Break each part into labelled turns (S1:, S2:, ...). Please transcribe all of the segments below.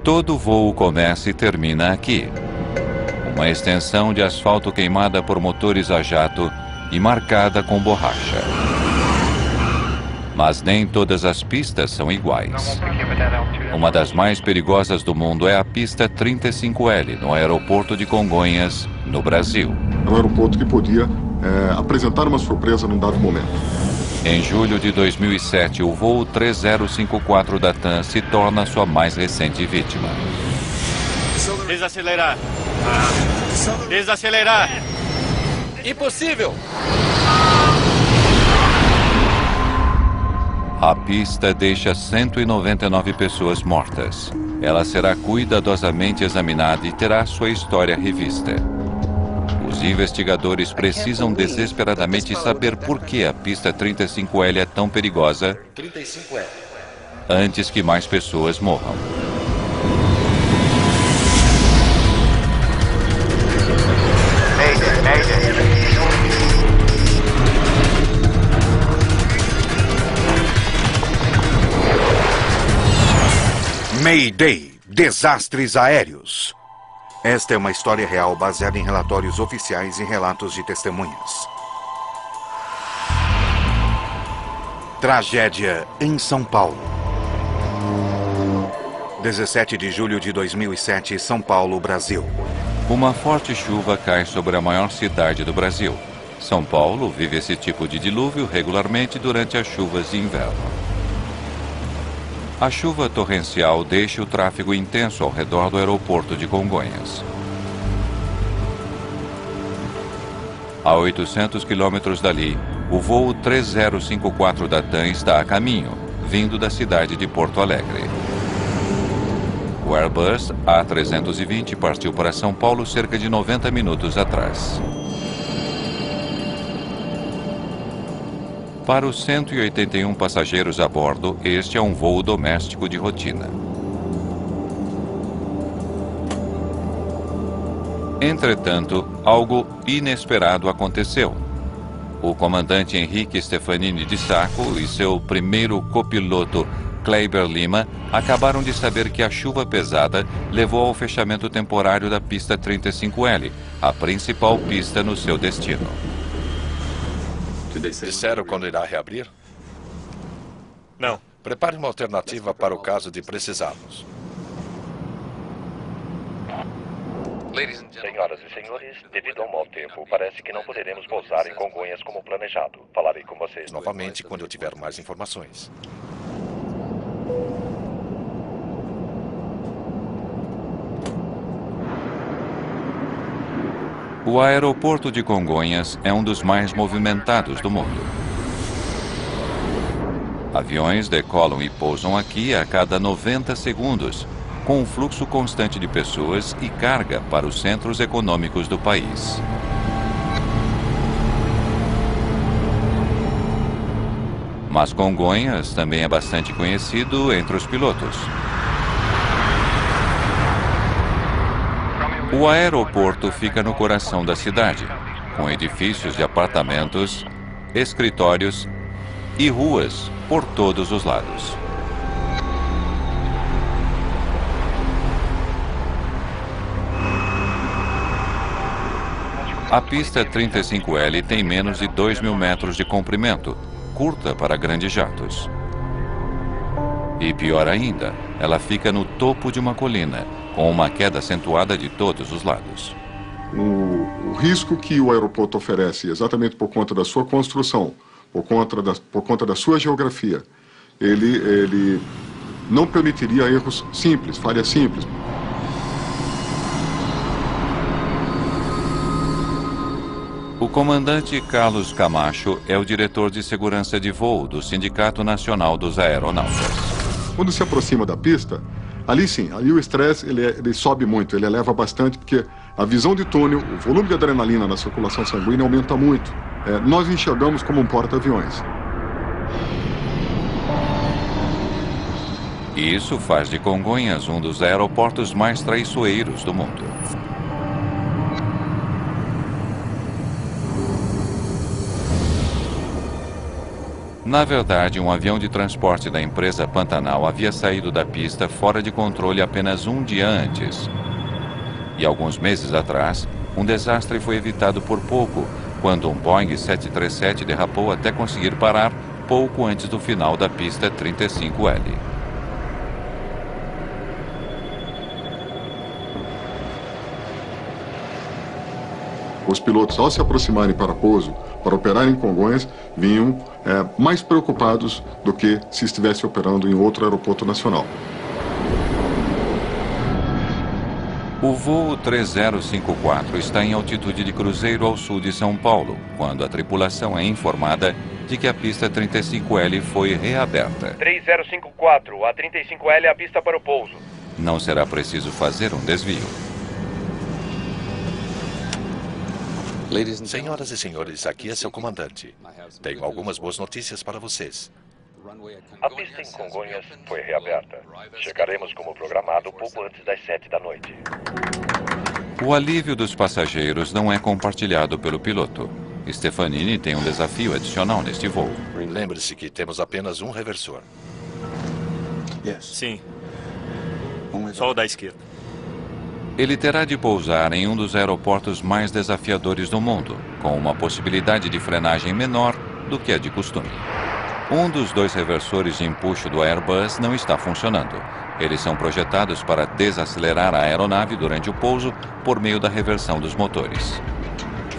S1: Todo voo começa e termina aqui. Uma extensão de asfalto queimada por motores a jato e marcada com borracha. Mas nem todas as pistas são iguais. Uma das mais perigosas do mundo é a pista 35L, no aeroporto de Congonhas, no Brasil.
S2: É um aeroporto que podia apresentar uma surpresa num dado momento.
S1: Em julho de 2007, o voo 3054 da TAM se torna sua mais recente vítima.
S3: Desacelerar. Desacelerar.
S4: Impossível!
S1: A pista deixa 199 pessoas mortas. Ela será cuidadosamente examinada e terá sua história revista. Os investigadores precisam desesperadamente saber por que a pista 35L é tão perigosa antes que mais pessoas morram.
S5: Mayday, desastres aéreos. Esta é uma história real baseada em relatórios oficiais e relatos de testemunhas. Tragédia em São Paulo. 17 de julho de 2007, São Paulo, Brasil.
S1: Uma forte chuva cai sobre a maior cidade do Brasil. São Paulo vive esse tipo de dilúvio regularmente durante as chuvas de inverno. A chuva torrencial deixa o tráfego intenso ao redor do aeroporto de Congonhas. A 800 quilômetros dali, o voo 3054 da TAM está a caminho, vindo da cidade de Porto Alegre. O Airbus A320 partiu para São Paulo cerca de 90 minutos atrás. Para os 181 passageiros a bordo, este é um voo doméstico de rotina. Entretanto, algo inesperado aconteceu. O comandante Henrique Stefanini de Sacco e seu primeiro copiloto, Kleiber Lima, acabaram de saber que a chuva pesada levou ao fechamento temporário da pista 35L, a principal pista no seu destino.
S4: Disseram quando irá reabrir?
S3: Não.
S4: Prepare uma alternativa para o caso de precisarmos.
S6: Senhoras e senhores, devido ao mau tempo, parece que não poderemos pousar em Congonhas como planejado. Falarei com vocês
S4: Novamente quando eu tiver mais informações.
S1: O aeroporto de Congonhas é um dos mais movimentados do mundo. Aviões decolam e pousam aqui a cada 90 segundos, com um fluxo constante de pessoas e carga para os centros econômicos do país. Mas Congonhas também é bastante conhecido entre os pilotos. O aeroporto fica no coração da cidade, com edifícios de apartamentos, escritórios e ruas por todos os lados. A pista 35L tem menos de 2.000 metros de comprimento, curta para grandes jatos. E pior ainda, ela fica no topo de uma colina, com uma queda acentuada de todos os lados.
S2: O risco que o aeroporto oferece, exatamente por conta da sua construção, por conta da sua geografia, ele não permitiria erros simples, falhas simples.
S1: O comandante Carlos Camacho é o diretor de segurança de voo do Sindicato Nacional dos Aeronautas.
S2: Quando se aproxima da pista, ali sim, ali o estresse ele sobe muito, ele eleva bastante, porque a visão de túnel, o volume de adrenalina na circulação sanguínea aumenta muito. Nós enxergamos como um porta-aviões.
S1: Isso faz de Congonhas um dos aeroportos mais traiçoeiros do mundo. Na verdade, um avião de transporte da empresa Pantanal havia saído da pista fora de controle apenas um dia antes. E alguns meses atrás, um desastre foi evitado por pouco, quando um Boeing 737 derrapou até conseguir parar pouco antes do final da pista 35L.
S2: Os pilotos, ao se aproximarem para pouso, para operar em Congonhas, vinham mais preocupados do que se estivesse operando em outro aeroporto nacional.
S1: O voo 3054 está em altitude de cruzeiro ao sul de São Paulo, quando a tripulação é informada de que a pista 35L foi reaberta.
S6: 3054, a 35L é a pista para o pouso.
S1: Não será preciso fazer um desvio.
S4: Senhoras e senhores, aqui é seu comandante. Tenho algumas boas notícias para vocês.
S6: A pista em Congonhas foi reaberta. Chegaremos como programado pouco antes das 7 da noite.
S1: O alívio dos passageiros não é compartilhado pelo piloto. Stefanini tem um desafio adicional neste voo.
S4: Lembre-se que temos apenas um reversor.
S3: Sim. Só o da esquerda.
S1: Ele terá de pousar em um dos aeroportos mais desafiadores do mundo, com uma possibilidade de frenagem menor do que a de costume. Um dos dois reversores de empuxo do Airbus não está funcionando. Eles são projetados para desacelerar a aeronave durante o pouso por meio da reversão dos motores.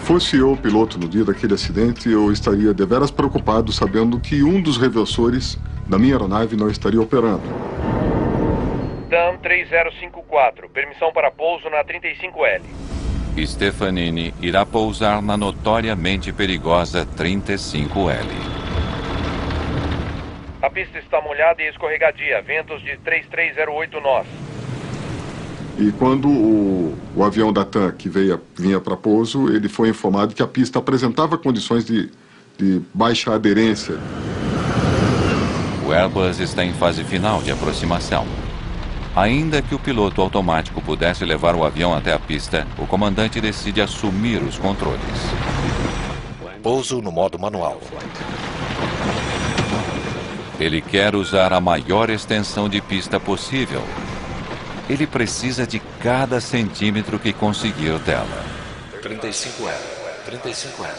S2: Fosse eu o piloto no dia daquele acidente, eu estaria deveras preocupado sabendo que um dos reversores da minha aeronave não estaria operando.
S6: TAM 3054, permissão para pouso na 35L.
S1: Stefanini irá pousar na notoriamente perigosa 35L.
S6: A pista está molhada e escorregadia, ventos de 3308 nós.
S2: E quando o avião da TAM que vinha para pouso, ele foi informado que a pista apresentava condições de baixa aderência.
S1: O Airbus está em fase final de aproximação. Ainda que o piloto automático pudesse levar o avião até a pista, o comandante decide assumir os controles.
S4: Pouso no modo manual.
S1: Ele quer usar a maior extensão de pista possível. Ele precisa de cada centímetro que conseguir dela.
S4: 35L. 35L.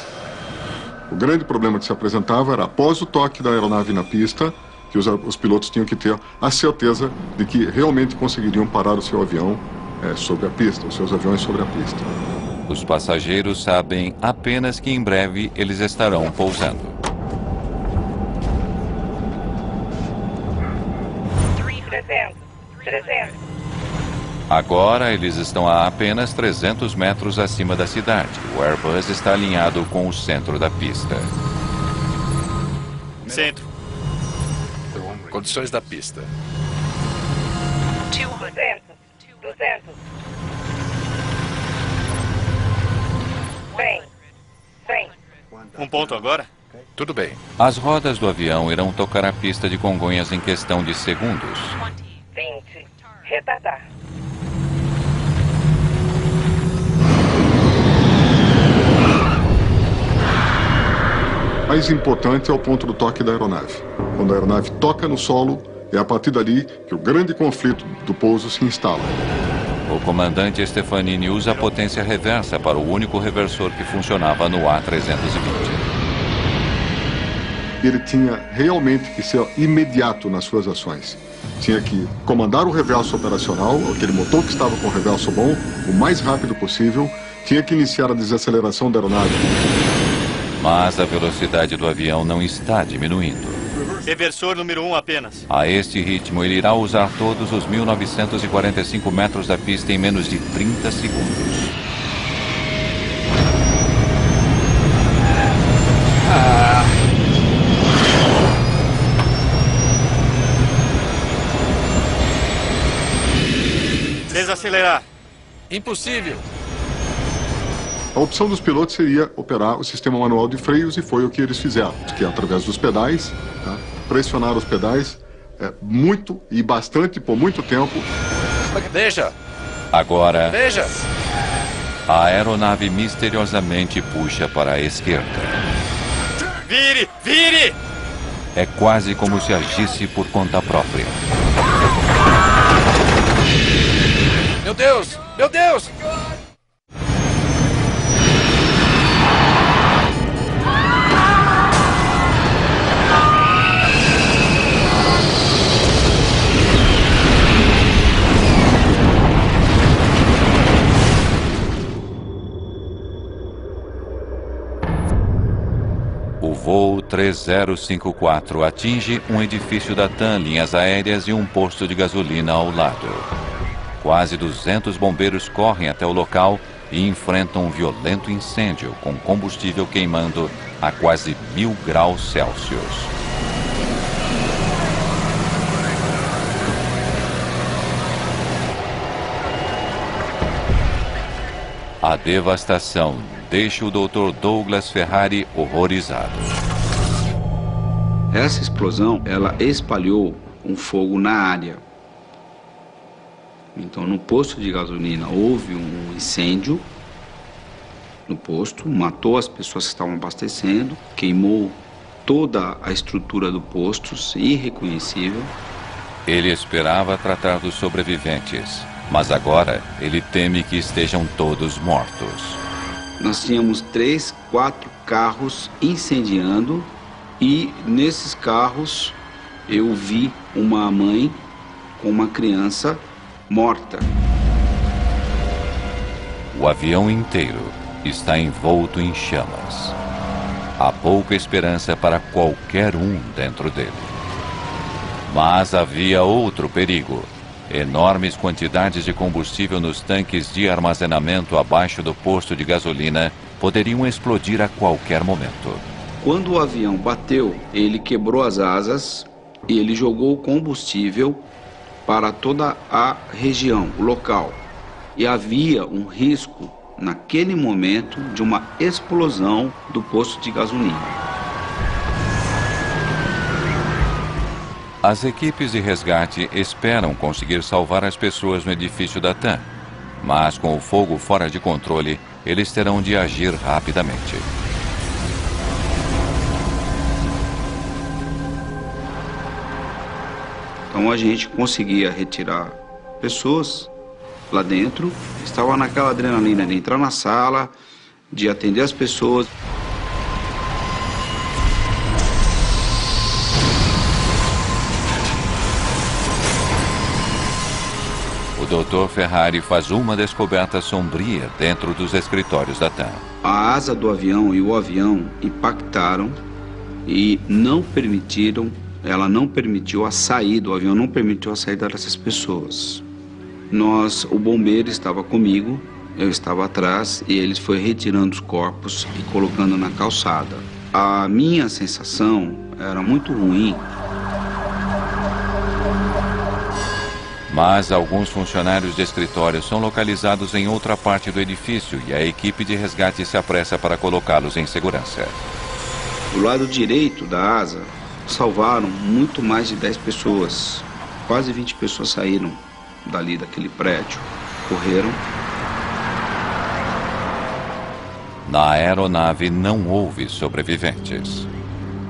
S2: O grande problema que se apresentava era, após o toque da aeronave na pista, que os pilotos tinham que ter a certeza de que realmente conseguiriam parar o seu avião sobre a pista, os seus aviões sobre a pista.
S1: Os passageiros sabem apenas que em breve eles estarão pousando.
S6: 300.
S1: Agora eles estão a apenas 300 metros acima da cidade. O Airbus está alinhado com o centro da pista.
S3: Centro.
S4: Condições da pista.
S6: 200. 100.
S3: Um ponto agora?
S4: Tudo bem.
S1: As rodas do avião irão tocar a pista de Congonhas em questão de segundos.
S6: 20. Retardar.
S2: Mais importante é o ponto do toque da aeronave. Quando a aeronave toca no solo, é a partir dali que o grande conflito do pouso se instala.
S1: O comandante Stefanini usa a potência reversa para o único reversor que funcionava no A320.
S2: Ele tinha realmente que ser imediato nas suas ações. Tinha que comandar o reverso operacional, aquele motor que estava com o reverso bom, o mais rápido possível. Tinha que iniciar a desaceleração da aeronave.
S1: Mas a velocidade do avião não está diminuindo.
S3: Reversor número 1 apenas.
S1: A este ritmo, ele irá usar todos os 1.945 metros da pista em menos de 30 segundos.
S3: Desacelerar.
S4: Impossível.
S2: A opção dos pilotos seria operar o sistema manual de freios e foi o que eles fizeram, que é através dos pedais, pressionar os pedais muito e bastante por muito tempo.
S4: Veja!
S1: Agora,
S4: Veja!
S1: a aeronave misteriosamente puxa para a esquerda.
S3: Vire! Vire!
S1: É quase como se agisse por conta própria.
S4: Meu Deus! Meu Deus!
S1: O voo 3054 atinge um edifício da TAM Linhas Aéreas e um posto de gasolina ao lado. Quase 200 bombeiros correm até o local e enfrentam um violento incêndio com combustível queimando a quase 1000 graus Celsius. A devastação deixa o Dr. Douglas Ferrari horrorizado.
S7: Essa explosão, ela espalhou um fogo na área. Então, no posto de gasolina houve um incêndio no posto, matou as pessoas que estavam abastecendo, queimou toda a estrutura do posto, irreconhecível.
S1: Ele esperava tratar dos sobreviventes, mas agora ele teme que estejam todos mortos.
S7: Nós tínhamos 3, 4 carros incendiando e nesses carros eu vi uma mãe com uma criança morta.
S1: O avião inteiro está envolto em chamas. Há pouca esperança para qualquer um dentro dele. Mas havia outro perigo. Enormes quantidades de combustível nos tanques de armazenamento abaixo do posto de gasolina poderiam explodir a qualquer momento.
S7: Quando o avião bateu, ele quebrou as asas e ele jogou o combustível para toda a região, o local. E havia um risco, naquele momento, de uma explosão do posto de gasolina.
S1: As equipes de resgate esperam conseguir salvar as pessoas no edifício da TAM, mas com o fogo fora de controle, eles terão de agir rapidamente.
S7: Então a gente conseguia retirar pessoas lá dentro, estava naquela adrenalina de entrar na sala, de atender as pessoas.
S1: O Dr. Ferrari faz uma descoberta sombria dentro dos escritórios da TAM.
S7: A asa do avião e o avião impactaram e ela não permitiu a saída, o avião não permitiu a saída dessas pessoas. O bombeiro estava comigo, eu estava atrás e ele foi retirando os corpos e colocando na calçada. A minha sensação era muito ruim.
S1: Mas alguns funcionários de escritório são localizados em outra parte do edifício e a equipe de resgate se apressa para colocá-los em segurança.
S7: Do lado direito da asa, salvaram muito mais de 10 pessoas. Quase 20 pessoas saíram dali daquele prédio, correram.
S1: Na aeronave não houve sobreviventes.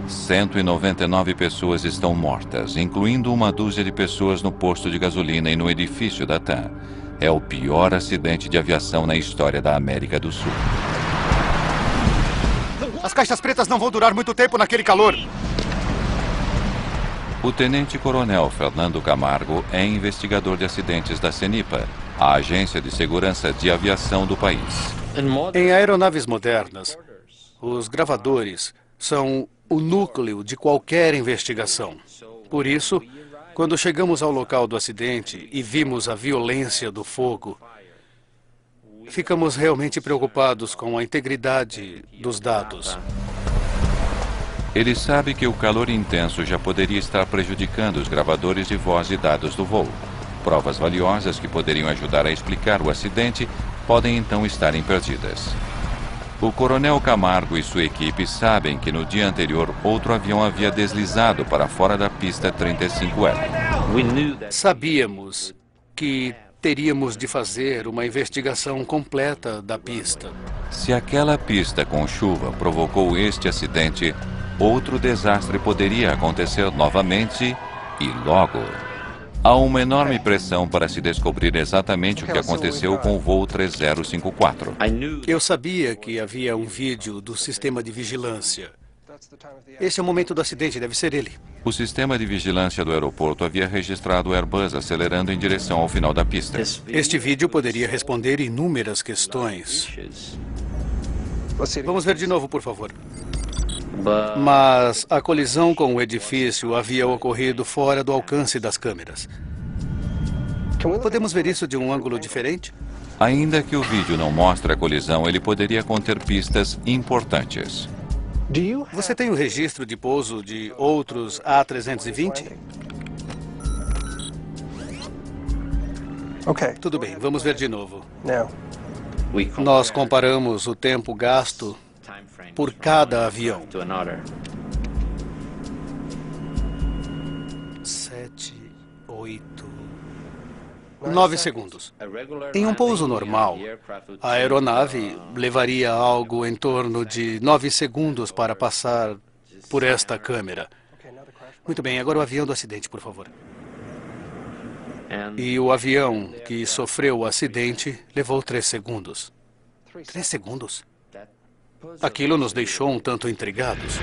S1: 199 pessoas estão mortas, incluindo uma dúzia de pessoas no posto de gasolina e no edifício da TAM. É o pior acidente de aviação na história da América do Sul.
S8: As caixas pretas não vão durar muito tempo naquele calor.
S1: O tenente-coronel Fernando Camargo é investigador de acidentes da CENIPA, a agência de segurança de aviação do país.
S8: Em aeronaves modernas, os gravadores são o núcleo de qualquer investigação. Por isso, quando chegamos ao local do acidente e vimos a violência do fogo, ficamos realmente preocupados com a integridade dos dados.
S1: Ele sabe que o calor intenso já poderia estar prejudicando os gravadores de voz e dados do voo. Provas valiosas que poderiam ajudar a explicar o acidente podem então estarem perdidas. O coronel Camargo e sua equipe sabem que no dia anterior outro avião havia deslizado para fora da pista 35L.
S8: Sabíamos que teríamos de fazer uma investigação completa da pista.
S1: Se aquela pista com chuva provocou este acidente, outro desastre poderia acontecer novamente e logo. Há uma enorme pressão para se descobrir exatamente o que aconteceu com o voo 3054.
S8: Eu sabia que havia um vídeo do sistema de vigilância. Esse é o momento do acidente, deve ser ele.
S1: O sistema de vigilância do aeroporto havia registrado o Airbus acelerando em direção ao final da pista.
S8: Este vídeo poderia responder inúmeras questões. Vamos ver de novo, por favor. Mas a colisão com o edifício havia ocorrido fora do alcance das câmeras. Podemos ver isso de um ângulo diferente?
S1: Ainda que o vídeo não mostre a colisão, ele poderia conter pistas importantes.
S8: Você tem o registro de pouso de outros A320? Tudo bem, vamos ver de novo. Nós comparamos o tempo gasto por cada avião. 7, 8, 9 segundos. Em um pouso normal, a aeronave levaria algo em torno de 9 segundos para passar por esta câmera. Muito bem, agora o avião do acidente, por favor. E o avião que sofreu o acidente levou 3 segundos. 3 segundos? Aquilo nos deixou um tanto intrigados.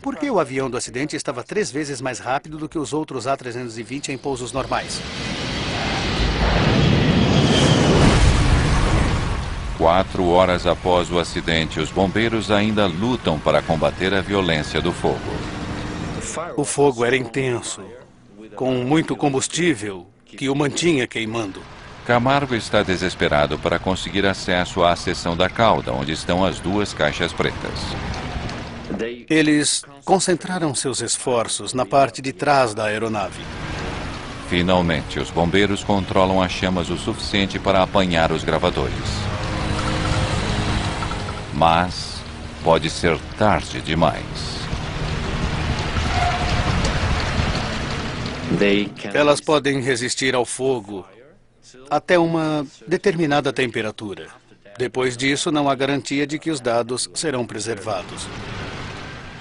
S8: Por que o avião do acidente estava 3 vezes mais rápido do que os outros A320 em pousos normais?
S1: 4 horas após o acidente, os bombeiros ainda lutam para combater a violência do fogo.
S8: O fogo era intenso, com muito combustível que o mantinha queimando.
S1: Camargo está desesperado para conseguir acesso à seção da cauda, onde estão as 2 caixas pretas.
S8: Eles concentraram seus esforços na parte de trás da aeronave.
S1: Finalmente, os bombeiros controlam as chamas o suficiente para apanhar os gravadores. Mas pode ser tarde demais.
S8: Elas podem resistir ao fogo até uma determinada temperatura. Depois disso, não há garantia de que os dados serão preservados.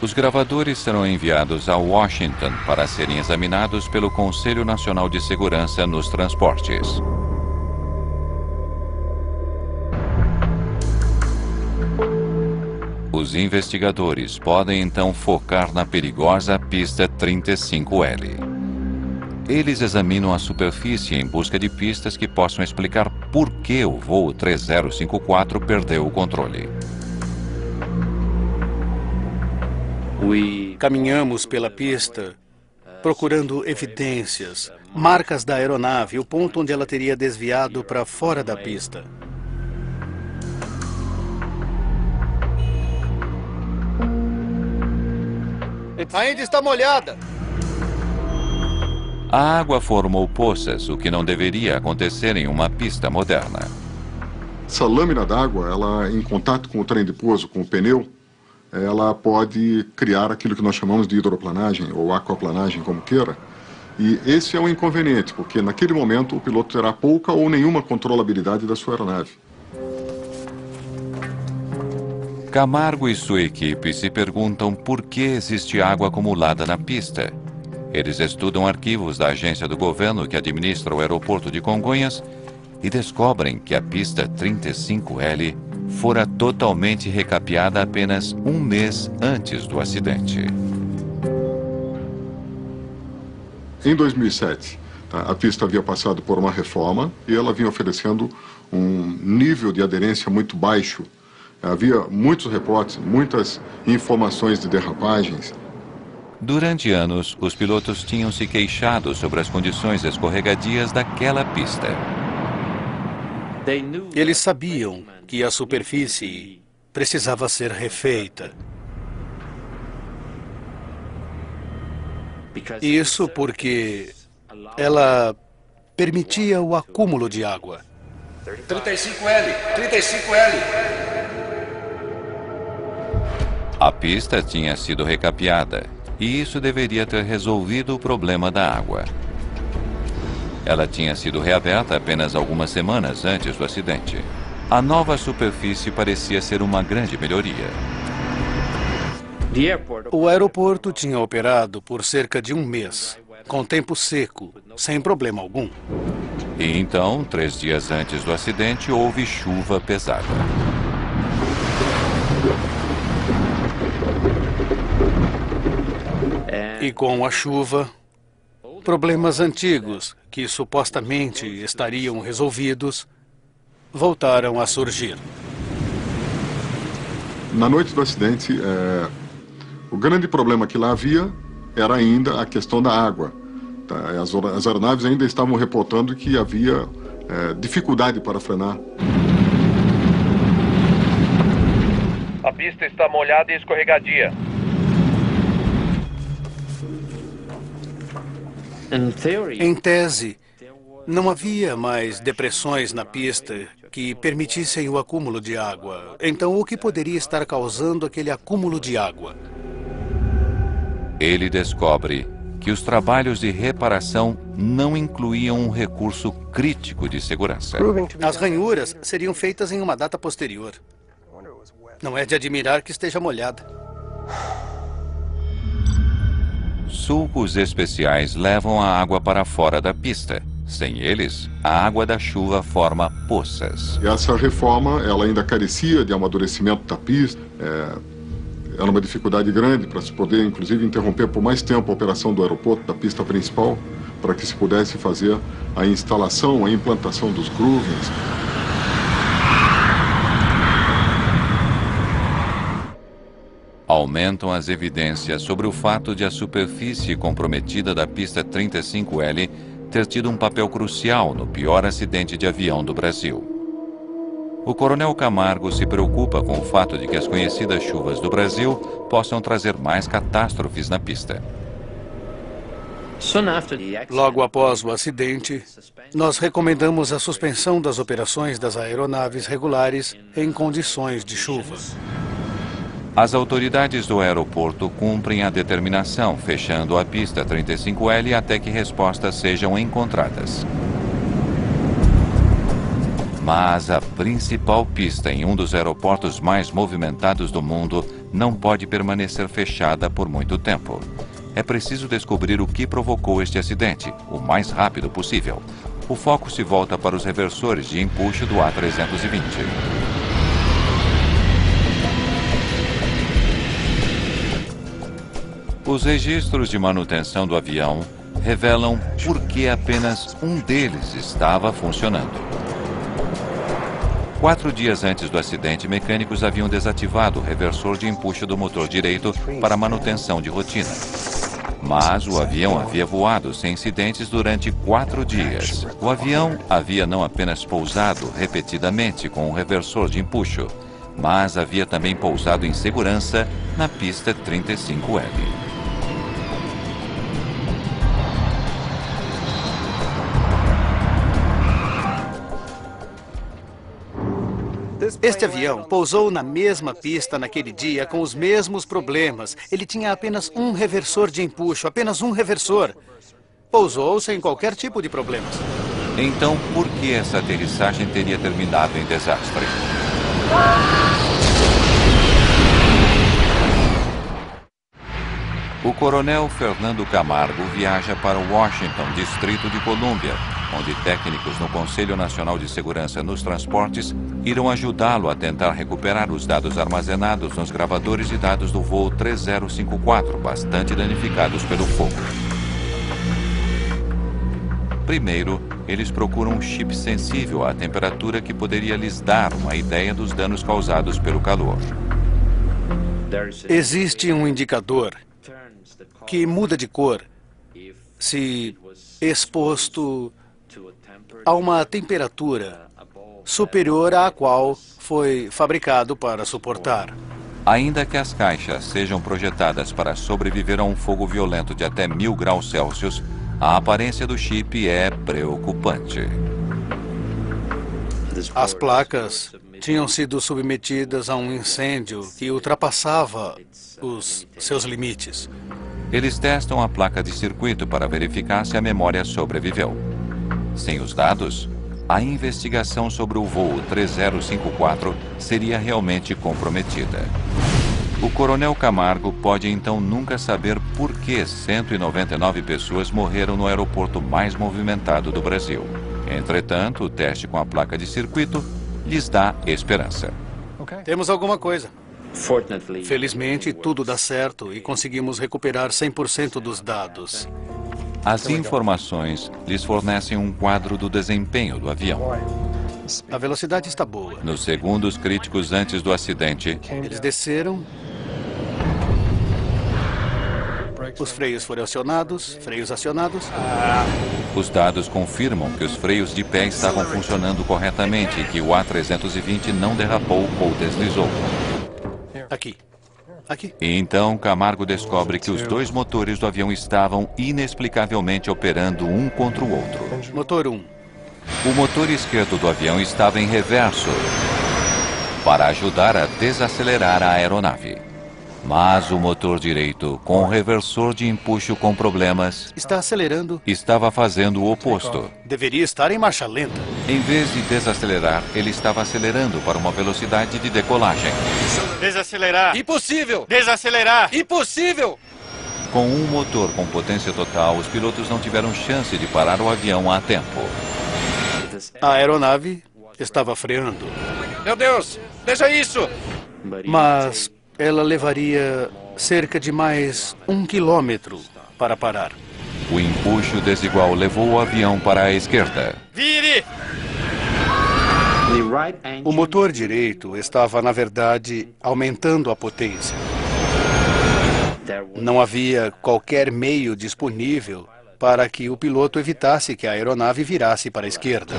S1: Os gravadores serão enviados a Washington para serem examinados pelo Conselho Nacional de Segurança nos Transportes. Os investigadores podem então focar na perigosa pista 35L. Eles examinam a superfície em busca de pistas que possam explicar por que o voo 3054 perdeu o controle.
S8: Caminhamos pela pista, procurando evidências, marcas da aeronave, o ponto onde ela teria desviado para fora da pista. Ainda está molhada.
S1: A água formou poças, o que não deveria acontecer em uma pista moderna.
S2: Essa lâmina d'água, ela em contato com o trem de pouso, com o pneu, ela pode criar aquilo que nós chamamos de hidroplanagem ou aquaplanagem, como queira. E esse é um inconveniente, porque naquele momento o piloto terá pouca ou nenhuma controlabilidade da sua aeronave.
S1: Camargo e sua equipe se perguntam por que existe água acumulada na pista. Eles estudam arquivos da agência do governo que administra o aeroporto de Congonhas e descobrem que a pista 35L fora totalmente recapeada apenas um mês antes do acidente.
S2: Em 2007, a pista havia passado por uma reforma e ela vinha oferecendo um nível de aderência muito baixo. Havia muitos reportes, muitas informações de derrapagens.
S1: Durante anos, os pilotos tinham se queixado sobre as condições escorregadias daquela pista.
S8: Eles sabiam que a superfície precisava ser refeita. Isso porque ela permitia o acúmulo de água.
S9: 35L, 35L.
S1: A pista tinha sido recapeada e isso deveria ter resolvido o problema da água. Ela tinha sido reaberta apenas algumas semanas antes do acidente. A nova superfície parecia ser uma grande melhoria.
S8: O aeroporto tinha operado por cerca de um mês, com tempo seco, sem problema algum.
S1: E então, 3 dias antes do acidente, houve chuva pesada.
S8: E com a chuva, problemas antigos, que supostamente estariam resolvidos, voltaram a surgir.
S2: Na noite do acidente, o grande problema que lá havia era ainda a questão da água. Tá? As aeronaves ainda estavam reportando que havia dificuldade para frenar.
S6: A pista está molhada e escorregadia.
S8: Em tese, não havia mais depressões na pista que permitissem o acúmulo de água. Então, o que poderia estar causando aquele acúmulo de água?
S1: Ele descobre que os trabalhos de reparação não incluíam um recurso crítico de segurança.
S8: As ranhuras seriam feitas em uma data posterior. Não é de admirar que esteja molhada.
S1: Sulcos especiais levam a água para fora da pista. Sem eles, a água da chuva forma poças.
S2: E essa reforma, ela ainda carecia de amadurecimento da pista. Era uma dificuldade grande para se poder, inclusive, interromper por mais tempo a operação do aeroporto, da pista principal, para que se pudesse fazer a instalação, a implantação dos groovings.
S1: Aumentam as evidências sobre o fato de a superfície comprometida da pista 35L ter tido um papel crucial no pior acidente de avião do Brasil. O coronel Camargo se preocupa com o fato de que as conhecidas chuvas do Brasil possam trazer mais catástrofes na pista.
S8: Logo após o acidente, nós recomendamos a suspensão das operações das aeronaves regulares em condições de chuva.
S1: As autoridades do aeroporto cumprem a determinação, fechando a pista 35L até que respostas sejam encontradas. Mas a principal pista em um dos aeroportos mais movimentados do mundo não pode permanecer fechada por muito tempo. É preciso descobrir o que provocou este acidente, o mais rápido possível. O foco se volta para os reversores de empuxo do A320. Os registros de manutenção do avião revelam por que apenas um deles estava funcionando. 4 dias antes do acidente, mecânicos haviam desativado o reversor de empuxo do motor direito para manutenção de rotina. Mas o avião havia voado sem incidentes durante 4 dias. O avião havia não apenas pousado repetidamente com o reversor de empuxo, mas havia também pousado em segurança na pista 35L.
S8: Este avião pousou na mesma pista naquele dia com os mesmos problemas. Ele tinha apenas um reversor de empuxo, apenas um reversor. Pousou sem qualquer tipo de problemas.
S1: Então, por que essa aterrissagem teria terminado em desastre? O coronel Fernando Camargo viaja para Washington, Distrito de Colômbia, onde técnicos no Conselho Nacional de Segurança nos Transportes irão ajudá-lo a tentar recuperar os dados armazenados nos gravadores de dados do voo 3054, bastante danificados pelo fogo. Primeiro, eles procuram um chip sensível à temperatura que poderia lhes dar uma ideia dos danos causados pelo calor.
S8: Existe um indicador que muda de cor se exposto a uma temperatura superior à qual foi fabricado para suportar.
S1: Ainda que as caixas sejam projetadas para sobreviver a um fogo violento de até 1000 graus Celsius, a aparência do chip é preocupante.
S8: As placas tinham sido submetidas a um incêndio que ultrapassava os seus limites.
S1: Eles testam a placa de circuito para verificar se a memória sobreviveu. Sem os dados, a investigação sobre o voo 3054 seria realmente comprometida. O coronel Camargo pode então nunca saber por que 199 pessoas morreram no aeroporto mais movimentado do Brasil. Entretanto, o teste com a placa de circuito lhes dá esperança.
S8: Temos alguma coisa. Felizmente, tudo dá certo e conseguimos recuperar 100% dos dados.
S1: As informações lhes fornecem um quadro do desempenho do avião.
S8: A velocidade está boa.
S1: Nos segundos críticos antes do acidente,
S8: Eles desceram. Os freios foram acionados. Freios acionados.
S1: os dados confirmam que os freios de pé estavam funcionando corretamente e que o A320 não derrapou ou deslizou.
S8: Aqui. Aqui.
S1: E então Camargo descobre que os dois motores do avião estavam inexplicavelmente operando um contra o outro.
S8: Motor 1.
S1: O motor esquerdo do avião estava em reverso para ajudar a desacelerar a aeronave. Mas o motor direito, com o reversor de empuxo com problemas,
S8: Está acelerando.
S1: estava fazendo o oposto.
S8: Deveria estar em marcha lenta.
S1: Em vez de desacelerar, ele estava acelerando para uma velocidade de decolagem.
S3: Desacelerar.
S9: Impossível!
S3: Desacelerar.
S9: Impossível!
S1: Com um motor com potência total, os pilotos não tiveram chance de parar o avião a tempo.
S8: A aeronave estava freando.
S9: Meu Deus! Veja isso!
S8: Mas ela levaria cerca de mais 1 quilômetro para parar.
S1: O empuxo desigual levou o avião para a esquerda.
S3: Vire!
S8: O motor direito estava, na verdade, aumentando a potência. Não havia qualquer meio disponível para que o piloto evitasse que a aeronave virasse para a esquerda.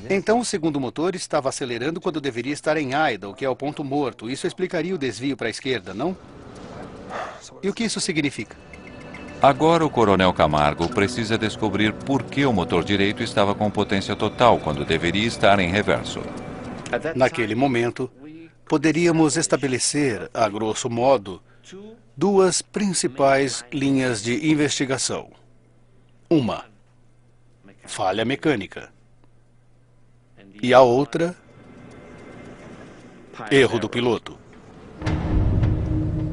S8: Então, o segundo motor estava acelerando quando deveria estar em idle, que é o ponto morto. Isso explicaria o desvio para a esquerda, não? E o que isso significa?
S1: Agora o coronel Camargo precisa descobrir por que o motor direito estava com potência total quando deveria estar em reverso.
S8: Naquele momento, poderíamos estabelecer, a grosso modo, duas principais linhas de investigação. Uma, falha mecânica. E a outra, erro do piloto.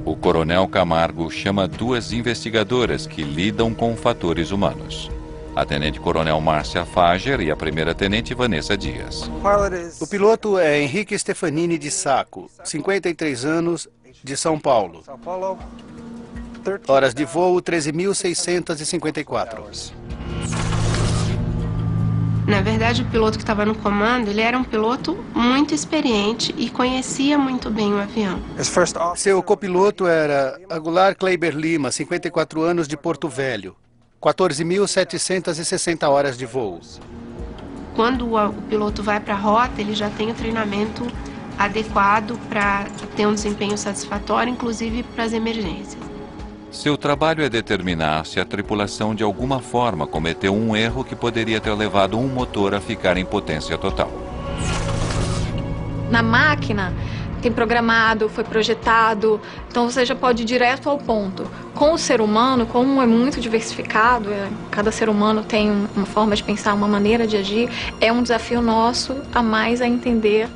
S1: O coronel Camargo chama duas investigadoras que lidam com fatores humanos. A tenente-coronel Márcia Fager e a primeira-tenente Vanessa Dias.
S8: O piloto é Henrique Stefanini de Sacco, 53 anos, de São Paulo. Horas de voo 13.654.
S10: Na verdade, o piloto que estava no comando, ele era um piloto muito experiente e conhecia muito bem o avião.
S8: Seu copiloto era Aguilar Kleiber Lima, 54 anos, de Porto Velho. 14.760 horas de voo.
S10: Quando o piloto vai para a rota, ele já tem o treinamento adequado para ter um desempenho satisfatório, inclusive para as emergências.
S1: Seu trabalho é determinar se a tripulação de alguma forma cometeu um erro que poderia ter levado um motor a ficar em potência total.
S11: Na máquina, tem programado, foi projetado, então você já pode ir direto ao ponto. Com o ser humano, como é muito diversificado, cada ser humano tem uma forma de pensar, uma maneira de agir, é um desafio nosso a mais a entender.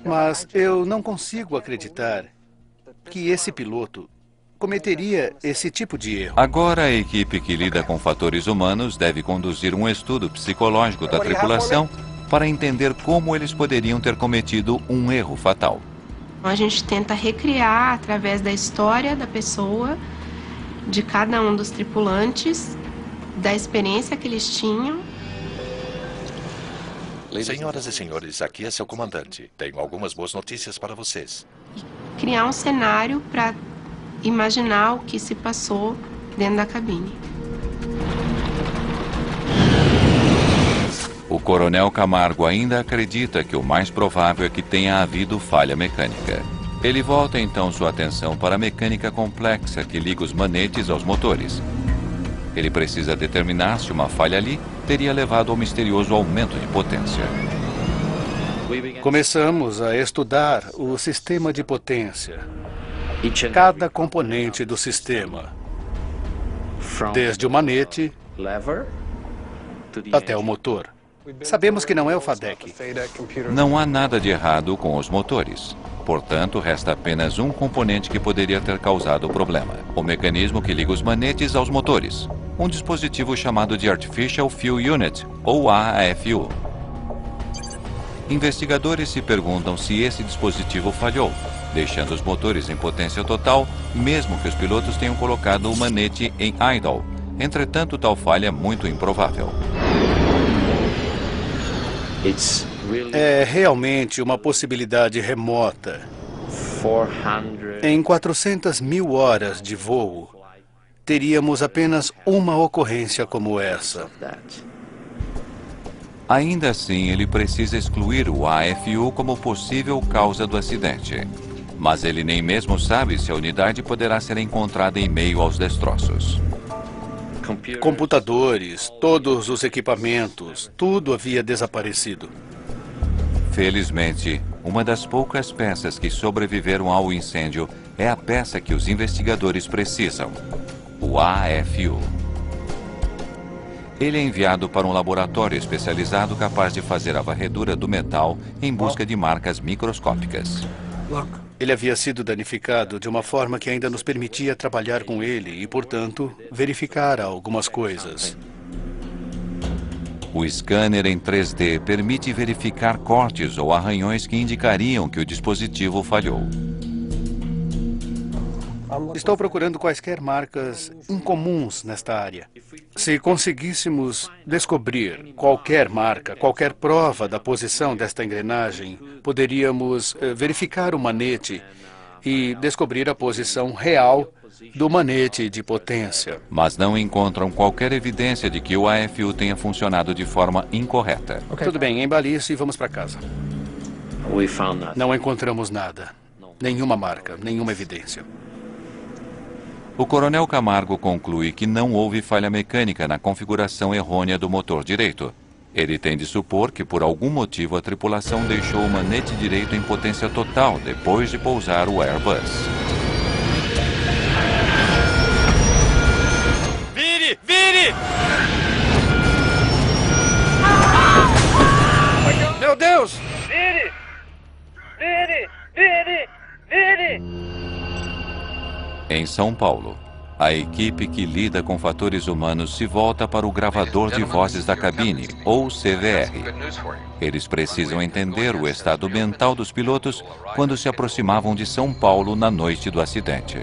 S8: Mas eu não consigo acreditar que esse piloto cometeria esse tipo de erro.
S1: Agora a equipe que lida com fatores humanos deve conduzir um estudo psicológico da tripulação para entender como eles poderiam ter cometido um erro fatal.
S10: A gente tenta recriar, através da história da pessoa, de cada um dos tripulantes, da experiência que eles tinham.
S4: Senhoras e senhores, aqui é seu comandante. Tenho algumas boas notícias para vocês.
S10: E criar um cenário para imaginar o que se passou dentro da cabine.
S1: O coronel Camargo ainda acredita que o mais provável é que tenha havido falha mecânica. Ele volta então sua atenção para a mecânica complexa que liga os manetes aos motores. Ele precisa determinar se uma falha ali teria levado ao misterioso aumento de potência.
S8: Começamos a estudar o sistema de potência. Cada componente do sistema, desde o manete até o motor. Sabemos que não é o FADEC.
S1: Não há nada de errado com os motores. Portanto, resta apenas um componente que poderia ter causado o problema: o mecanismo que liga os manetes aos motores. Um dispositivo chamado de Artificial Fuel Unit, ou AFU. Investigadores se perguntam se esse dispositivo falhou, deixando os motores em potência total, mesmo que os pilotos tenham colocado o manete em idle. Entretanto, tal falha é muito improvável.
S8: É realmente uma possibilidade remota. Em 400.000 horas de voo, teríamos apenas uma ocorrência como essa.
S1: Ainda assim, ele precisa excluir o AFU como possível causa do acidente. Mas ele nem mesmo sabe se a unidade poderá ser encontrada em meio aos destroços.
S8: Computadores, todos os equipamentos, tudo havia desaparecido.
S1: Felizmente, uma das poucas peças que sobreviveram ao incêndio é a peça que os investigadores precisam: o AFU. Ele é enviado para um laboratório especializado capaz de fazer a varredura do metal em busca de marcas microscópicas.
S8: Ele havia sido danificado de uma forma que ainda nos permitia trabalhar com ele e, portanto, verificar algumas coisas.
S1: O scanner em 3D permite verificar cortes ou arranhões que indicariam que o dispositivo falhou.
S8: Estou procurando quaisquer marcas incomuns nesta área. Se conseguíssemos descobrir qualquer marca, qualquer prova da posição desta engrenagem, poderíamos verificar o manete e descobrir a posição real do manete de potência.
S1: Mas não encontram qualquer evidência de que o AFU tenha funcionado de forma incorreta.
S8: Tudo bem, embale isso e vamos para casa. Não encontramos nada. Nenhuma marca, nenhuma evidência.
S1: O coronel Camargo conclui que não houve falha mecânica na configuração errônea do motor direito. Ele tem de supor que, por algum motivo, a tripulação deixou o manete direito em potência total depois de pousar o Airbus.
S3: Vire! Vire!
S9: Meu Deus!
S6: Vire! Vire! Vire! Vire!
S1: Em São Paulo, a equipe que lida com fatores humanos se volta para o gravador de vozes da cabine, ou CVR. Eles precisam entender o estado mental dos pilotos quando se aproximavam de São Paulo na noite do acidente.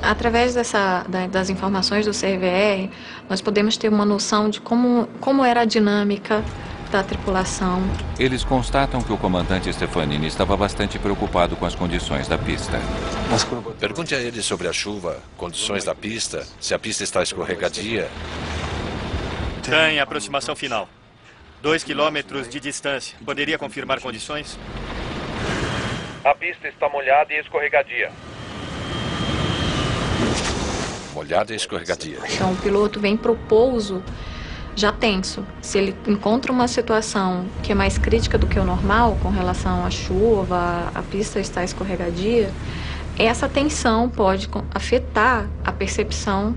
S11: Através das informações do CVR, nós podemos ter uma noção de como era a dinâmica da tripulação.
S1: Eles constatam que o comandante Stefanini estava bastante preocupado com as condições da pista.
S4: Pergunte a ele sobre a chuva, condições da pista, se a pista está escorregadia.
S3: Tem aproximação final. 2 quilômetros de distância. Poderia confirmar condições?
S6: A pista está molhada e escorregadia.
S4: Molhada e escorregadia.
S11: Então o piloto vem pro pouso já tenso. Se ele encontra uma situação que é mais crítica do que o normal, com relação à chuva, a pista está escorregadia, essa tensão pode afetar a percepção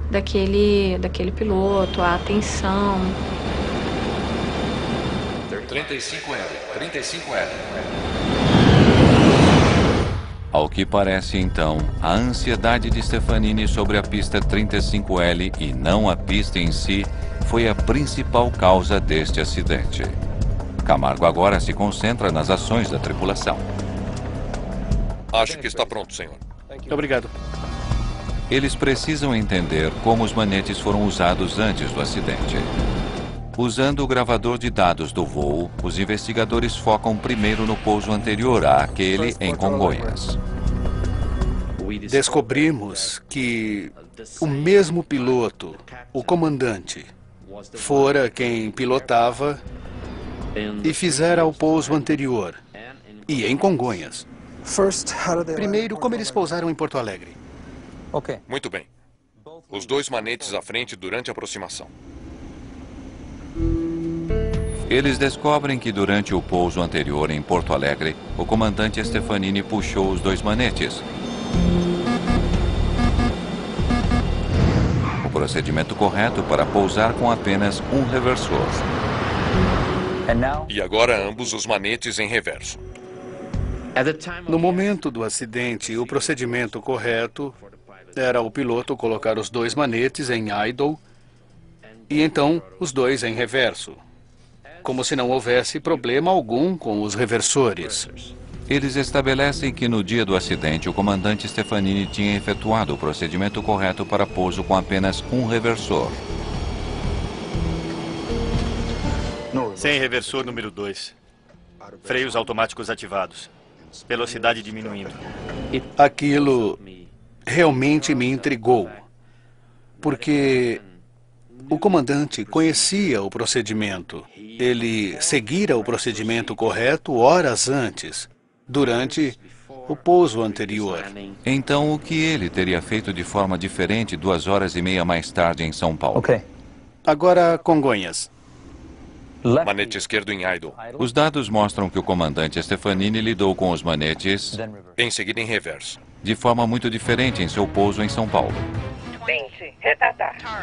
S11: daquele piloto, a atenção.
S4: 35L, 35L.
S1: Ao que parece, então, a ansiedade de Stefanini sobre a pista 35L e não a pista em si foi a principal causa deste acidente. Camargo agora se concentra nas ações da tripulação.
S4: Acho que está pronto, senhor.
S8: Obrigado.
S1: Eles precisam entender como os manetes foram usados antes do acidente. Usando o gravador de dados do voo, os investigadores focam primeiro no pouso anterior àquele em Congonhas.
S8: Descobrimos que o mesmo piloto, o comandante, fora quem pilotava e fizera o pouso anterior, e em Congonhas. Primeiro, como eles pousaram em Porto Alegre?
S9: Muito bem. Os 2 manetes à frente durante a aproximação.
S1: Eles descobrem que durante o pouso anterior em Porto Alegre, o comandante Stefanini puxou os 2 manetes. procedimento correto para pousar com apenas um reversor.
S9: E agora ambos os manetes em reverso.
S8: No momento do acidente, o procedimento correto era o piloto colocar os dois manetes em idle e então os dois em reverso, como se não houvesse problema algum com os reversores.
S1: Eles estabelecem que no dia do acidente o comandante Stefanini tinha efetuado o procedimento correto para pouso com apenas um reversor.
S3: Sem reversor número 2. Freios automáticos ativados. Velocidade diminuindo.
S8: Aquilo realmente me intrigou, porque o comandante conhecia o procedimento. Ele seguira o procedimento correto horas antes, durante o pouso anterior.
S1: Então, o que ele teria feito de forma diferente 2h30 mais tarde em São Paulo?
S8: Agora, Congonhas.
S9: Manete esquerdo em idle.
S1: Os dados mostram que o comandante Stefanini lidou com os manetes
S9: Em seguida em reverso.
S1: de forma muito diferente em seu pouso em São Paulo.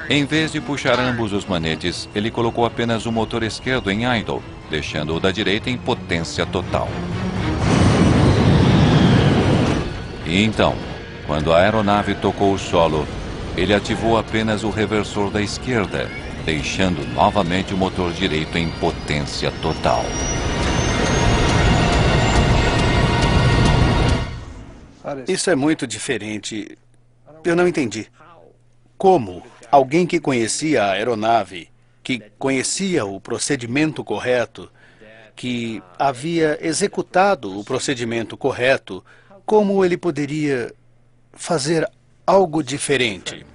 S1: Em vez de puxar ambos os manetes, ele colocou apenas o motor esquerdo em idle, deixando o da direita em potência total. E então, quando a aeronave tocou o solo, ele ativou apenas o reversor da esquerda, deixando novamente o motor direito em potência total.
S8: Isso é muito diferente. Eu não entendi. Como alguém que conhecia a aeronave, que conhecia o procedimento correto, que havia executado o procedimento correto, como ele poderia fazer algo diferente?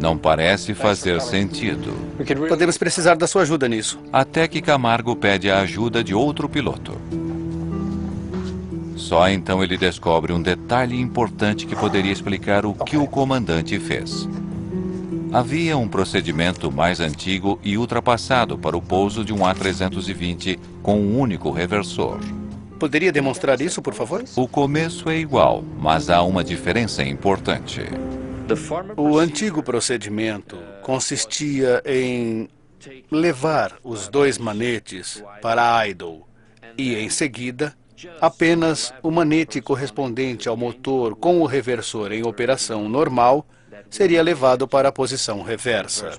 S1: Não parece fazer sentido.
S8: Podemos precisar da sua ajuda nisso.
S1: Até que Camargo pede a ajuda de outro piloto. Só então ele descobre um detalhe importante que poderia explicar o que o comandante fez. Havia um procedimento mais antigo e ultrapassado para o pouso de um A320 com um único reversor.
S8: Poderia demonstrar isso, por favor?
S1: O começo é igual, mas há uma diferença importante.
S8: O antigo procedimento consistia em levar os dois manetes para idle e, em seguida, apenas o manete correspondente ao motor com o reversor em operação normal seria levado para a posição reversa.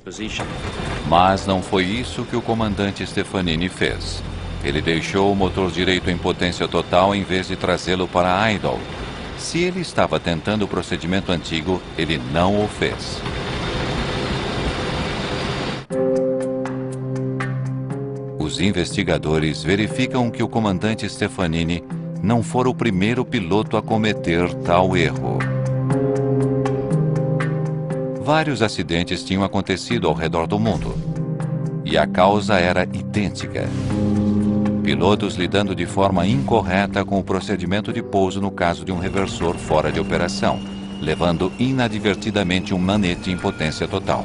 S1: Mas não foi isso que o comandante Stefanini fez. Ele deixou o motor direito em potência total em vez de trazê-lo para idle. Se ele estava tentando o procedimento antigo, ele não o fez. Os investigadores verificam que o comandante Stefanini não fora o primeiro piloto a cometer tal erro. Vários acidentes tinham acontecido ao redor do mundo, e a causa era idêntica. Pilotos lidando de forma incorreta com o procedimento de pouso no caso de um reversor fora de operação, levando inadvertidamente um manete em potência total.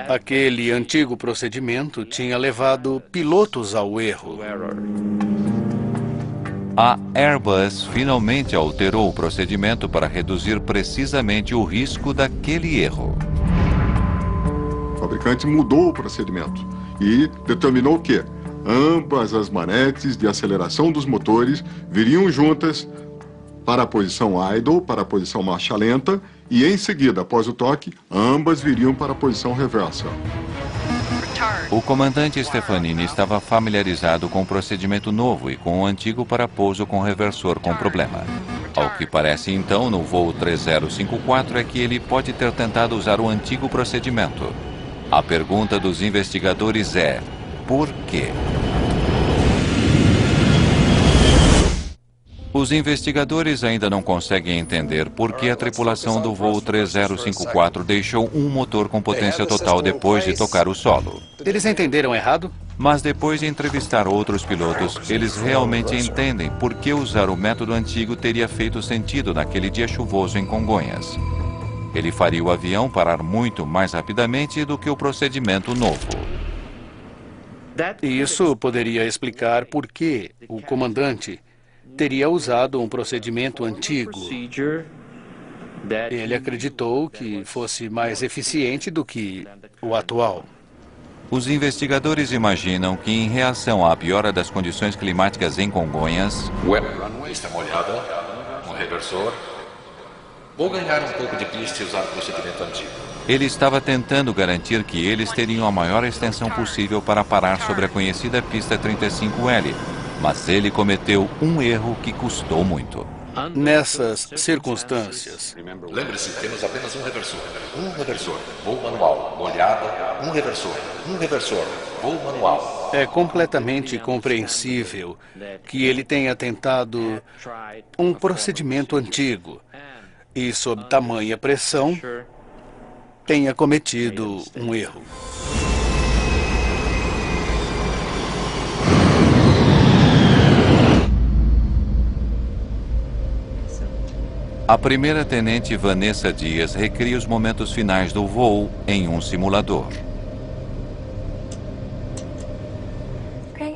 S8: Aquele antigo procedimento tinha levado pilotos ao erro.
S1: A Airbus finalmente alterou o procedimento para reduzir precisamente o risco daquele erro.
S2: O fabricante mudou o procedimento e determinou que ambas as manetes de aceleração dos motores viriam juntas para a posição idle, para a posição marcha lenta, e em seguida, após o toque, ambas viriam para a posição reversa.
S1: O comandante Stefanini estava familiarizado com o procedimento novo e com o antigo para pouso com reversor com problema. Ao que parece então, no voo 3054 é que ele pode ter tentado usar o antigo procedimento. A pergunta dos investigadores é: por quê? Os investigadores ainda não conseguem entender por que a tripulação do voo 3054 deixou um motor com potência total depois de tocar o solo.
S8: Eles entenderam errado?
S1: Mas depois de entrevistar outros pilotos, eles realmente entendem por que usar o método antigo teria feito sentido naquele dia chuvoso em Congonhas. Ele faria o avião parar muito mais rapidamente do que o procedimento novo.
S8: Isso poderia explicar por que o comandante teria usado um procedimento antigo. Ele acreditou que fosse mais eficiente do que o atual.
S1: Os investigadores imaginam que, em reação à piora das condições climáticas em Congonhas,
S4: Pista molhada, um reversor. Vou ganhar um pouco de pista e usar o procedimento antigo.
S1: ele estava tentando garantir que eles teriam a maior extensão possível para parar sobre a conhecida pista 35L, mas ele cometeu um erro que custou muito.
S8: Nessas circunstâncias,
S4: Lembre-se, temos apenas um reversor. Um reversor, voo manual, molhada, um reversor, voo manual.
S8: é completamente compreensível que ele tenha tentado um procedimento antigo e, sob tamanha pressão, tenha cometido um erro.
S1: A primeira-tenente Vanessa Dias recria os momentos finais do voo em um simulador.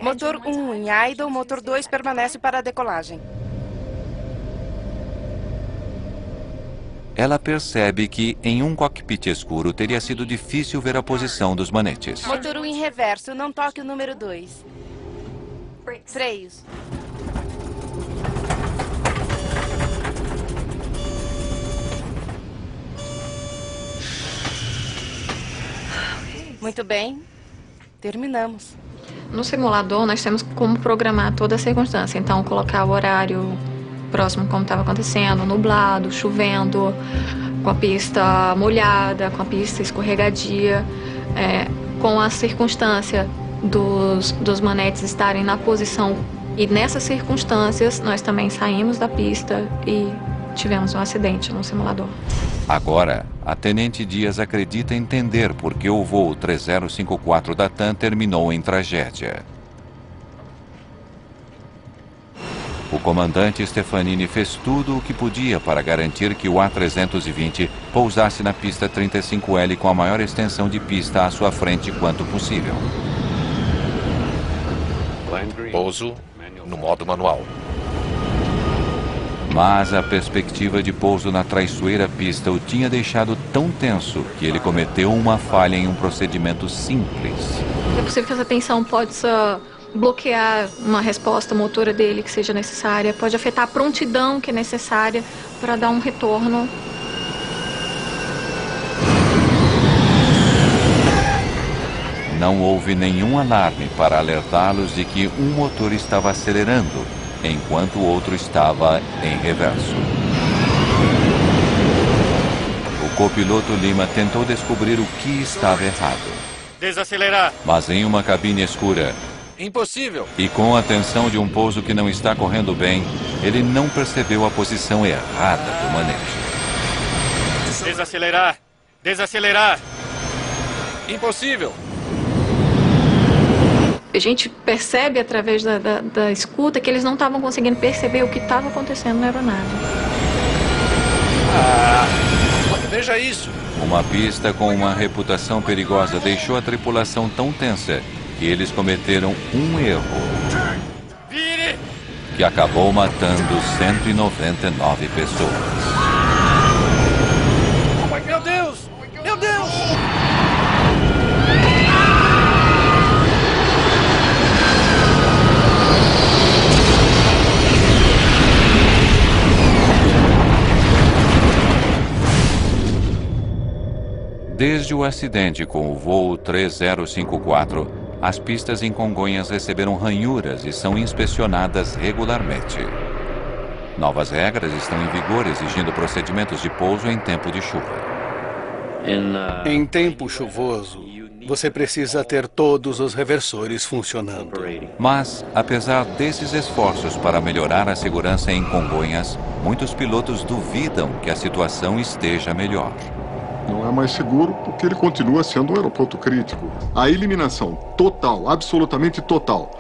S12: Motor 1 em idle, motor 2 permanece para a decolagem.
S1: Ela percebe que, em um cockpit escuro, teria sido difícil ver a posição dos manetes.
S12: Motor 1 em reverso, não toque o número 2. Freios. Muito bem. Terminamos.
S11: No simulador, nós temos como programar toda a circunstância. Então, colocar o horário próximo como estava acontecendo, nublado, chovendo, com a pista molhada, com a pista escorregadia, com a circunstância dos manetes estarem na posição. E nessas circunstâncias, nós também saímos da pista e tivemos um acidente no simulador.
S1: Agora, a Tenente Dias acredita entender por que o voo 3054 da TAM terminou em tragédia. O comandante Stefanini fez tudo o que podia para garantir que o A320 pousasse na pista 35L com a maior extensão de pista à sua frente quanto possível.
S4: Pouso no modo manual.
S1: Mas a perspectiva de pouso na traiçoeira pista o tinha deixado tão tenso que ele cometeu uma falha em um procedimento simples.
S11: É possível que essa tensão possa bloquear uma resposta motora dele que seja necessária, pode afetar a prontidão que é necessária para dar um retorno.
S1: Não houve nenhum alarme para alertá-los de que um motor estava acelerando, enquanto o outro estava em reverso. O copiloto Lima tentou descobrir o que estava errado.
S3: Desacelerar!
S1: Mas em uma cabine escura,
S4: impossível!
S1: E com a tensão de um pouso que não está correndo bem, ele não percebeu a posição errada do manete.
S3: Desacelerar! Desacelerar!
S4: Impossível!
S11: A gente percebe através da escuta que eles não estavam conseguindo perceber o que estava acontecendo na aeronave.
S4: Veja isso!
S1: Uma pista com uma reputação perigosa deixou a tripulação tão tensa que eles cometeram um erro que acabou matando 199 pessoas.
S4: Meu Deus! Meu Deus!
S1: Desde o acidente com o voo 3054, as pistas em Congonhas receberam ranhuras e são inspecionadas regularmente. Novas regras estão em vigor exigindo procedimentos de pouso em tempo de chuva.
S8: Em tempo chuvoso, você precisa ter todos os reversores funcionando.
S1: Mas, apesar desses esforços para melhorar a segurança em Congonhas, muitos pilotos duvidam que a situação esteja melhor.
S2: Não é mais seguro porque ele continua sendo um aeroporto crítico. A eliminação total, absolutamente total,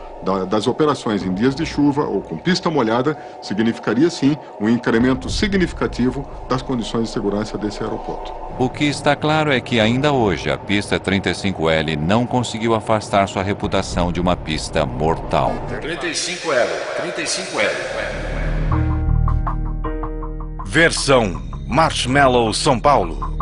S2: das operações em dias de chuva ou com pista molhada significaria sim um incremento significativo das condições de segurança desse aeroporto.
S1: O que está claro é que ainda hoje a pista 35L não conseguiu afastar sua reputação de uma pista mortal.
S4: 35L.
S5: Versão Marshmallow, São Paulo.